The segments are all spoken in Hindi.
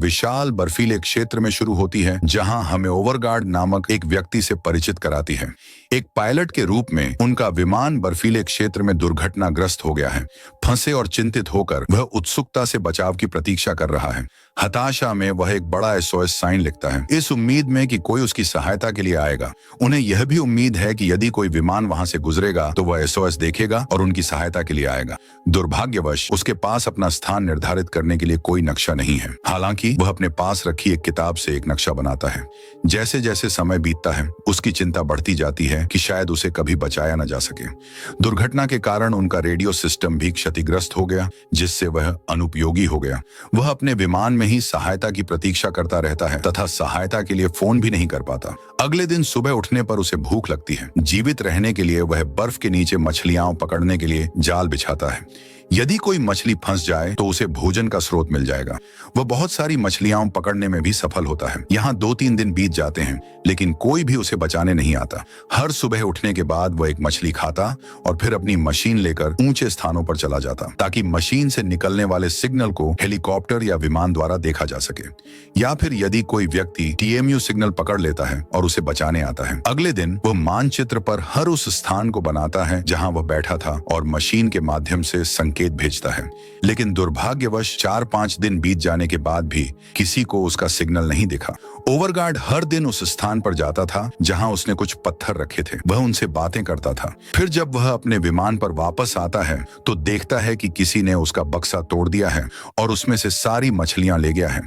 विशाल बर्फीले क्षेत्र में शुरू होती है, जहां हमें ओवरगार्ड नामक एक व्यक्ति से परिचित कराती है। एक पायलट के रूप में उनका विमान बर्फीले क्षेत्र में दुर्घटनाग्रस्त हो गया है। फंसे और चिंतित होकर वह उत्सुकता से बचाव की प्रतीक्षा कर रहा है। हताशा में वह एक बड़ा SOS साइन लिखता है, इस उम्मीद में कि कोई उसकी सहायता के लिए आएगा। उन्हें यह भी उम्मीद है कि यदि कोई विमान वहां से गुजरेगा तो वह SOS देखेगा और उनकी सहायता के लिए आएगा। दुर्भाग्यवश उसके पास अपना स्थान निर्धारित करने के लिए कोई नक्शा नहीं है। हालांकि वह अपने पास रखी एक किताब से एक नक्शा बनाता है। जैसे जैसे समय बीतता है, उसकी चिंता बढ़ती जाती है कि शायद उसे कभी बचाया न जा सके। दुर्घटना के कारण उनका रेडियो सिस्टम भी क्षतिग्रस्त हो गया, जिससे वह अनुपयोगी हो गया। वह अपने विमान में ही सहायता की प्रतीक्षा करता रहता है तथा सहायता के लिए फोन भी नहीं कर पाता। अगले दिन सुबह उठने पर उसे भूख लगती है। जीवित रहने के लिए वह बर्फ के नीचे मछलियां पकड़ने के लिए जाल बिछाता है। यदि कोई मछली फंस जाए तो उसे भोजन का स्रोत मिल जाएगा। वह बहुत सारी मछलियां पकड़ने में भी सफल होता है। यहाँ 2-3 दिन बीत जाते हैं, लेकिन कोई भी उसे बचाने नहीं आता। हर सुबह उठने के बाद वह एक मछली खाता और फिर अपनी मशीन लेकर ऊंचे स्थानों पर चला जाता, ताकि मशीन से निकलने वाले सिग्नल को हेलीकॉप्टर या विमान द्वारा देखा जा सके। या फिर यदि कोई व्यक्ति TMU सिग्नल पकड़ लेता है और उसे बचाने आता है। अगले दिन वह मानचित्र पर हर उस स्थान को बनाता है जहां वह बैठा था और मशीन के माध्यम से संकेत भेजता है। लेकिन दुर्भाग्यवश 4-5 दिन बीत जाने के बाद भी किसी को उसका सिग्नल नहीं दिखा। ओवरगार्ड हर दिन उस स्थान पर जाता था जहां उसने कुछ पत्थर रखे थे। वह उनसे बातें करता था। फिर जब वह अपने विमान पर वापस आता है तो देखता है कि किसी ने उसका बक्सा तोड़ दिया है और उसमें से सारी मछलियां ले गया है।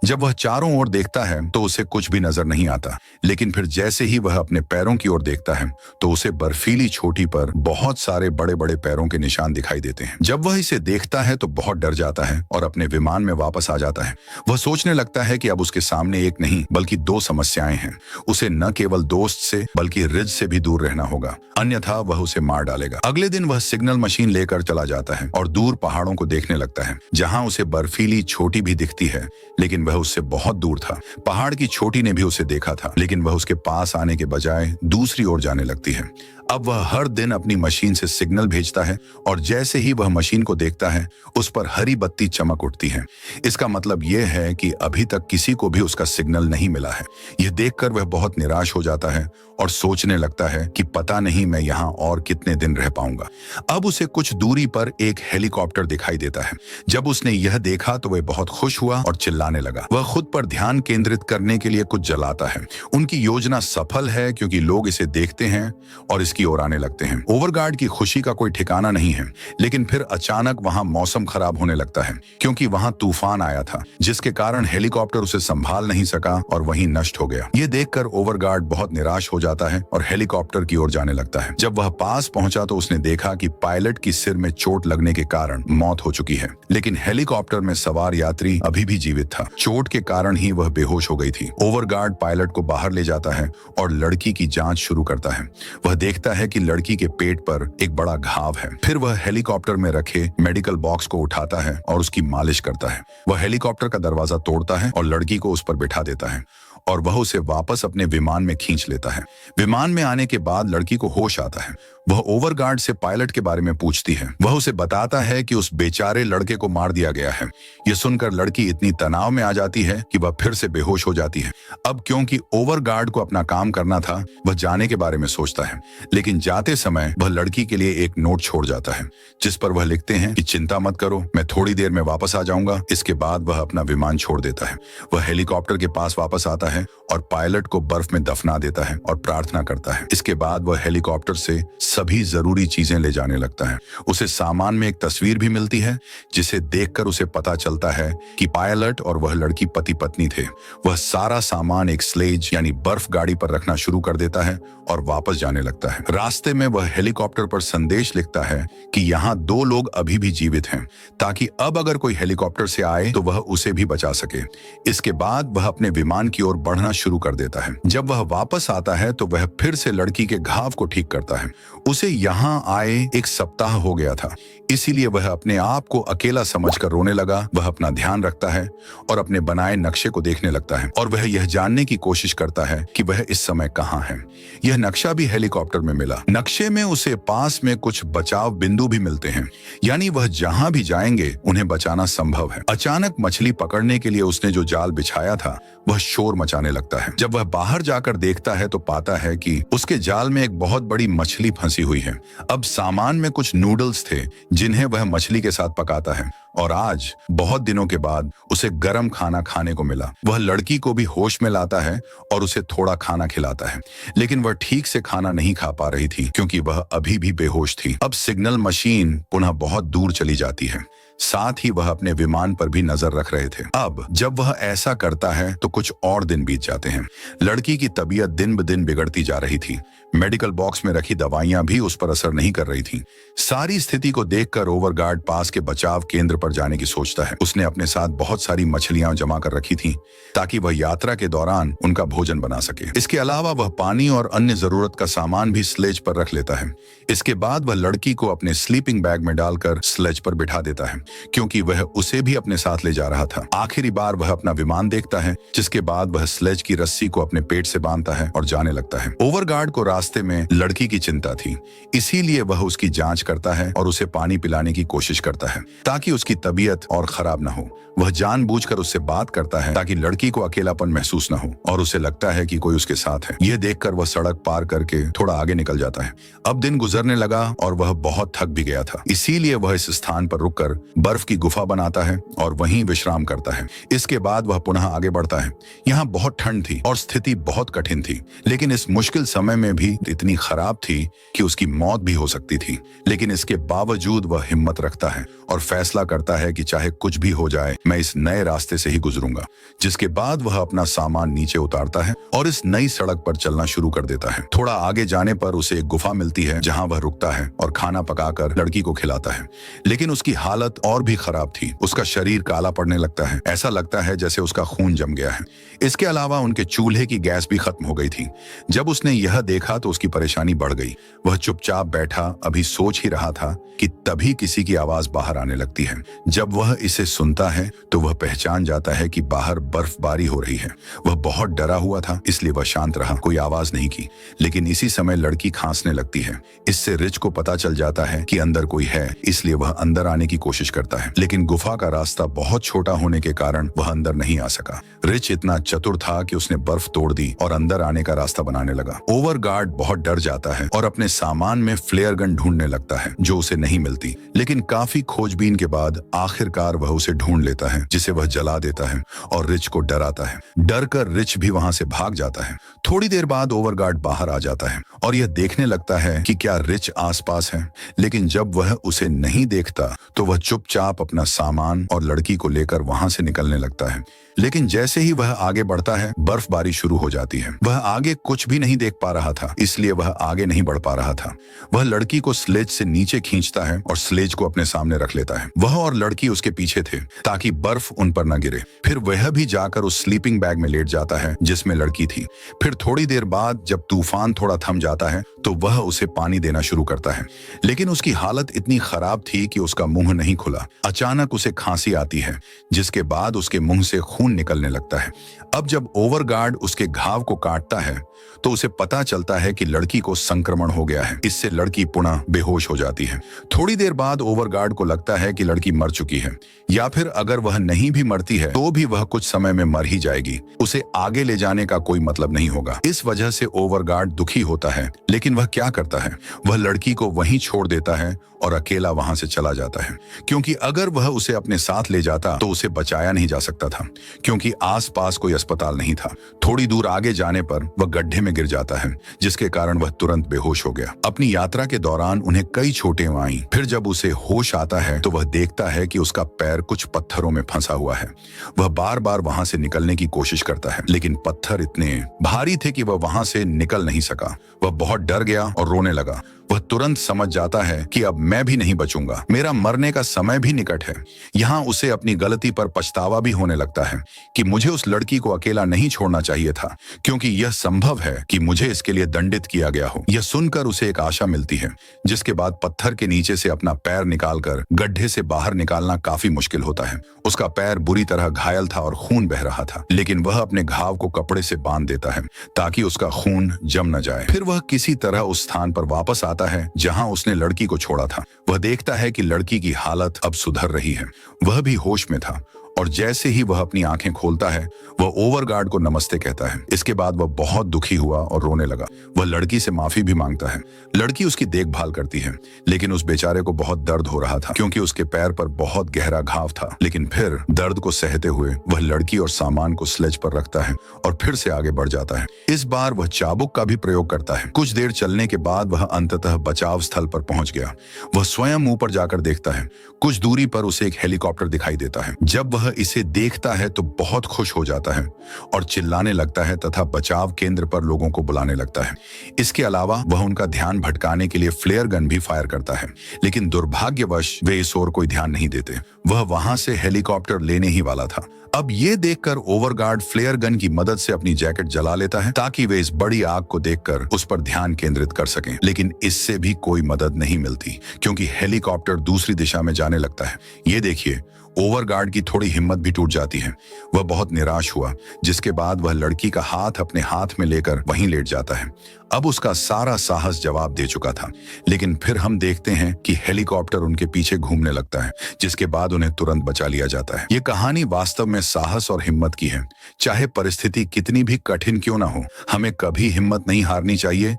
जब वह चारों ओर देखता है तो उसे कुछ भी नजर नहीं आता, लेकिन फिर जैसे ही वह अपने पैरों की ओर देखता है तो उसे बर्फीली चोटी पर बहुत सारे बड़े बड़े पैरों के निशान दिखाई देते हैं। जब वह इसे देखता है तो बहुत डर जाता है और अपने विमान में वापस आ जाता है। वह सोचने लगता है कि अब उसके सामने एक नहीं बल्कि 2 समस्याएं हैं। उसे न केवल दोस्त से बल्कि रिज से भी दूर रहना होगा, अन्यथा वह उसे मार डालेगा। अगले दिन वह सिग्नल मशीन लेकर चला जाता है और दूर पहाड़ों को देखने लगता है, जहां उसे बर्फीली चोटी भी दिखती है, लेकिन वह उससे बहुत दूर था। पहाड़ की चोटी ने भी उसे देखा था, लेकिन वह उसके पास आने के बजाय दूसरी ओर जाने लगती है। अब वह हर दिन अपनी मशीन से सिग्नल भेजता है और जैसे ही वह मशीन को देखता है उस पर हरी बत्ती चमक उठती है। इसका मतलब यह है कि अभी तक किसी को भी उसका सिग्नल नहीं मिला है। यह देखकर वह बहुत निराश हो जाता है और सोचने लगता है कि पता नहीं मैं यहाँ और कितने दिन रह पाऊंगा। अब उसे कुछ दूरी पर एक हेलीकॉप्टर दिखाई देता है। जब उसने यह देखा तो वह बहुत खुश हुआ और चिल्लाने लगा। वह खुद पर ध्यान केंद्रित करने के लिए कुछ जलाता है। उनकी योजना सफल है क्योंकि लोग इसे देखते हैं और इसकी ओर आने लगते हैं। ओवरगार्ड की खुशी का कोई ठिकाना नहीं है, लेकिन फिर अचानक वहां मौसम खराब होने लगता है, क्योंकि वहां तूफान आया था, जिसके कारण हेलीकॉप्टर उसे संभाल नहीं सका और वहीं नष्ट हो गया। ये देखकर ओवरगार्ड बहुत निराश हो जाता है और हेलीकॉप्टर की ओर जाने लगता है। जब वह पास पहुंचा तो उसने देखा कि पायलट की सिर में चोट लगने के कारण मौत हो चुकी है, लेकिन हेलीकॉप्टर में सवार यात्री अभी भी जीवित था। चोट के कारण ही वह बेहोश हो गई थी। ओवरगार्ड पायलट को बाहर ले जाता है और लड़की की जांच शुरू करता है। वह देखता है कि लड़की के पेट पर एक बड़ा घाव है। फिर वह हेलीकॉप्टर में रखे मेडिकल बॉक्स को उठाता है और उसकी मालिश करता है। वह हेलीकॉप्टर का दरवाजा तोड़ता है और लड़की को उस पर बिठा देता है और वह उसे वापस अपने विमान में खींच लेता है। विमान में आने के बाद लड़की को होश आता है। वह ओवरगार्ड से पायलट के बारे में पूछती है। वह उसे बताता है कि उस बेचारे लड़के को मार दिया गया है। यह सुनकर लड़की इतनी तनाव में आ जाती है कि वह फिर से बेहोश हो जाती है। अब क्योंकि ओवरगार्ड को अपना काम करना था, वह जाने के बारे में सोचता है, लेकिन जाते समय वह लड़की के लिए एक नोट छोड़ जाता है, जिस पर वह लिखते हैं कि चिंता मत करो, मैं थोड़ी देर में वापस आ जाऊंगा। इसके बाद वह अपना विमान छोड़ देता है। वह हेलीकॉप्टर के पास वापस आता है और पायलट को बर्फ में दफना देता है और प्रार्थना करता है। इसके बाद वह हेलीकॉप्टर से सभी जरूरी चीजें ले जाने लगता है। उसे सामान में एक तस्वीर भी मिलती है, जिसे देखकर उसे पता चलता है कि पायलट और वह लड़की पति पत्नी थे। वह सारा सामान एक स्लेज यानी बर्फ गाड़ी पर रखना शुरू कर देता है और वापस जाने लगता है। रास्ते में वह हेलीकॉप्टर पर संदेश लिखता है कि यहाँ 2 लोग अभी भी जीवित हैं, ताकि अब अगर कोई हेलीकॉप्टर से आए तो वह उसे भी बचा सके। इसके बाद वह अपने विमान की ओर बढ़ना शुरू कर देता है। जब वह वापस आता है तो वह फिर से लड़की के घाव को ठीक करता है। उसे यहाँ आए 1 सप्ताह हो गया था, इसीलिए वह अपने आप को अकेला समझकर रोने लगा। वह अपना ध्यान रखता है और अपने बनाए नक्शे को देखने लगता है और वह यह जानने की कोशिश करता है कि वह इस समय कहाँ है। यह नक्शा भी हेलीकॉप्टर में मिला। नक्शे में उसे पास में कुछ बचाव बिंदु भी मिलते हैं, यानी वह जहां भी जाएंगे उन्हें बचाना संभव है। अचानक मछली पकड़ने के लिए उसने जो जाल बिछाया था वह शोर मचाने लगता है। जब वह बाहर जाकर देखता है तो पाता है कि उसके जाल में एक बहुत बड़ी मछली फंसी हुई है। अब सामान में कुछ नूडल्स थे जिन्हें वह मछली के साथ पकाता है और आज बहुत दिनों के बाद उसे गर्म खाना खाने को मिला। वह लड़की को भी होश में लाता है और उसे थोड़ा खाना खिलाता है, लेकिन वह ठीक से खाना नहीं खा पा रही थी क्योंकि वह अभी भी बेहोश थी। अब सिग्नल मशीन पुनः बहुत दूर चली जाती है, साथ ही वह अपने विमान पर भी नजर रख रहे थे। अब जब वह ऐसा करता है तो कुछ और दिन बीत जाते हैं। लड़की की तबीयत दिन ब दिन बिगड़ती जा रही थी। मेडिकल बॉक्स में रखी दवाइयां भी उस पर असर नहीं कर रही थीं। सारी स्थिति को देखकर ओवरगार्ड पास के बचाव केंद्र पर जाने की सोचता है। उसने अपने साथ बहुत सारी मछलियां जमा कर रखी थीं ताकि वह यात्रा के दौरान उनका भोजन बना सके। इसके अलावा वह पानी और अन्य जरूरत का सामान भी स्लेज पर रख लेता है। इसके बाद वह लड़की को अपने स्लीपिंग बैग में डालकर स्लेज पर बिठा देता है क्योंकि वह उसे भी अपने साथ ले जा रहा था। आखिरी बार वह अपना विमान देखता है, जिसके बाद वह स्लेज की रस्सी को अपने पेट से बांधता है और जाने लगता है। ओवरगार्ड को रास्ते में लड़की की चिंता थी, इसीलिए वह उसकी जांच करता है और उसे पानी पिलाने की कोशिश करता है ताकि उसकी तबीयत और खराब न हो। वह जानबूझकर उससे बात करता है ताकि लड़की को अकेलापन महसूस न हो और उसे लगता है कि कोई उसके साथ है। यह देखकर वह सड़क पार करके थोड़ा आगे निकल जाता है। अब दिन गुजरने लगा और वह बहुत थक भी गया था, इसीलिए वह इस स्थान पर रुककर बर्फ की गुफा बनाता है और वहीं विश्राम करता है। इसके बाद वह पुनः आगे बढ़ता है। यहाँ बहुत ठंड थी और स्थिति बहुत कठिन थी, लेकिन इस मुश्किल समय में भी इतनी खराब थी कि उसकी मौत भी हो सकती थी। लेकिन इसके बावजूद वह हिम्मत रखता है और फैसला करता है कि चाहे कुछ भी हो जाए मैं इस नए रास्ते से ही गुजरूंगा। जिसके बाद वह अपना सामान नीचे उतारता है और इस नई सड़क पर चलना शुरू कर देता है। थोड़ा आगे जाने पर उसे एक गुफा मिलती है जहां वह रुकता है और खाना पकाकर लड़की को खिलाता है, लेकिन उसकी हालत और भी खराब थी। उसका शरीर काला पड़ने लगता है, ऐसा लगता है जैसे उसका खून जम गया है। इसके अलावा उनके चूल्हे की गैस भी खत्म हो गई थी। जब उसने यह देखा तो उसकी परेशानी बढ़ गई। वह चुपचाप बैठा अभी सोच ही रहा था कि तभी किसी की आवाज बाहर आने लगती है। जब वह इसे सुनता है तो वह पहचान जाता है कि बाहर बर्फबारी हो रही है। वह बहुत डरा हुआ था, इसलिए वह शांत रहा, कोई आवाज नहीं की। लेकिन इसी समय लड़की खांसने लगती है। इससे रिच को पता चल जाता है कि अंदर कोई है, इसलिए वह अंदर आने की कोशिश करता है, लेकिन गुफा का रास्ता बहुत छोटा होने के कारण वह अंदर नहीं आ सका। रिच इतना चतुर था कि उसने बर्फ तोड़ दी और अंदर आने का रास्ता बनाने लगा। ओवरगार्ड बहुत डर जाता है और अपने सामान में फ्लेयर गन ढूंढने लगता है जो उसे नहीं मिलती, लेकिन काफी खोजबीन के बाद आखिरकार वह उसे ढूंढ लेता है, जिसे वह जला देता है और रिच को डराता है। डर कर रिच भी वहां से भाग जाता है। थोड़ी देर बाद ओवरगार्ड बाहर आ जाता है और यह देखने लगता है कि क्या रिच आसपास है, लेकिन जब वह उसे नहीं देखता तो वह चुपचाप अपना सामान और लड़की को लेकर वहां से निकलने लगता है। लेकिन जैसे ही वह आगे बढ़ता है बर्फबारी शुरू हो जाती है। वह आगे कुछ भी नहीं देख पा रहा था, इसलिए वह आगे नहीं बढ़ पा रहा था। वह लड़की को स्लेज से नीचे खींचता है और स्लेज को अपने सामने रख लेता है। वह और लड़की उसके पीछे थे ताकि बर्फ उन पर न गिरे। फिर वह भी जाकर उस स्लीपिंग बैग में लेट जाता है जिसमें लड़की थी। फिर थोड़ी देर बाद जब तूफान थोड़ा थम जाता है तो वह उसे पानी देना शुरू करता है, लेकिन उसकी हालत इतनी खराब थी कि उसका मुंह नहीं खुला। अचानक उसे खांसी आती है, जिसके बाद उसके मुंह से खून निकलने लगता है। अब जब ओवरगार्ड उसके घाव को काटता है तो उसे पता चलता है कि लड़की को संक्रमण हो गया है। इससे लड़की पुनः बेहोश हो जाती है। थोड़ी देर बाद ओवरगार्ड को लगता है कि लड़की मर चुकी है, या फिर अगर वह नहीं भी मरती है तो भी वह कुछ समय में मर ही जाएगी। उसे आगे ले जाने का कोई मतलब नहीं होगा। इस वजह से ओवरगार्ड दुखी होता है, लेकिन वह क्या करता है, वह लड़की को वहीं छोड़ देता है और अकेला वहां से चला जाता है, क्योंकि अगर वह उसे अपने साथ ले जाता तो उसे बचाया नहीं जा सकता था, क्योंकि आसपास कोई अस्पताल नहीं था। थोड़ी दूर आगे जाने पर वह गड्ढे में गिर जाता है, जिसके कारण वह तुरंत बेहोश हो गया। अपनी यात्रा के दौरान उन्हें कई चोटें आईं। फिर जब उसे होश आता है तो वह देखता है कि उसका पैर कुछ पत्थरों में फंसा हुआ है। वह बार बार वहां से निकलने की कोशिश करता है, लेकिन पत्थर इतने भारी थे कि वह वहां से निकल नहीं सका। वह बहुत डर गया और रोने लगा। वह तुरंत समझ जाता है कि अब मैं भी नहीं बचूंगा, मेरा मरने का समय भी निकट है। यहाँ उसे अपनी गलती पर पछतावा भी होने लगता है कि मुझे उस लड़की को अकेला नहीं छोड़ना चाहिए था, क्योंकि यह संभव है कि मुझे इसके लिए दंडित किया गया हो। यह सुनकर उसे एक आशा मिलती है, जिसके बाद पत्थर के नीचे से अपना पैर निकालकर गड्ढे से बाहर निकालना काफी मुश्किल होता है। उसका पैर बुरी तरह घायल था और खून बह रहा था, लेकिन वह अपने घाव को कपड़े से बांध देता है ताकि उसका खून जम न जाए। फिर वह किसी तरह उस स्थान पर वापस आता है जहां उसने लड़की को छोड़ा था। वह देखता है कि लड़की की हालत अब सुधर रही है, वह भी होश में था, और जैसे ही वह अपनी आंखें खोलता है वह ओवरगार्ड को नमस्ते कहता है। इसके बाद वह बहुत दुखी हुआ और रोने लगा। वह लड़की से माफी भी मांगता है। लड़की उसकी देखभाल करती है, लेकिन उस बेचारे को बहुत दर्द हो रहा था क्योंकि उसके पैर पर बहुत गहरा घाव था। लेकिन फिर दर्द को सहते हुए वह लड़की और सामान को स्लेज पर रखता है और फिर से आगे बढ़ जाता है। इस बार वह चाबुक का भी प्रयोग करता है। कुछ देर चलने के बाद वह अंततः बचाव स्थल पर पहुंच गया। वह स्वयं ऊपर जाकर देखता है। कुछ दूरी पर उसे एक हेलीकॉप्टर दिखाई देता है। जब वह इसे देखता है तो बहुत खुश हो जाता है और चिल्लाने लगता है तथा बचाव केंद्र पर लोगों को बुलाने लगता है। इसके अलावा वह उनका ध्यान भटकाने के लिए फ्लेयर गन भी फायर करता है, लेकिन दुर्भाग्यवश वे इस ओर कोई ध्यान नहीं देते। वह वहां से हेलीकॉप्टर लेने ही वाला था। अब ये देखकर ओवरगार्ड फ्लेयर गन की मदद से अपनी जैकेट जला लेता है ताकि वे इस बड़ी आग को देखकर उस पर ध्यान केंद्रित कर सकें, लेकिन इससे भी कोई मदद नहीं मिलती क्योंकि हेलीकॉप्टर दूसरी दिशा में जाने लगता है। ये देखिए, ओवरगार्ड की थोड़ी हिम्मत भी टूट जाती है। वह बहुत निराश हुआ, जिसके बाद वह लड़की का हाथ अपने हाथ में लेकर वहीं लेट जाता है। अब उसका सारा साहस जवाब दे चुका था, लेकिन फिर हम देखते हैं कि हेलीकॉप्टर उनके पीछे घूमने लगता है, जिसके बाद उन्हें तुरंत बचा लिया जाता है। ये कहानी वास्तव में साहस और हिम्मत की है। चाहे परिस्थिति कितनी भी कठिन क्यों ना हो, हमें कभी हिम्मत नहीं हारनी चाहिए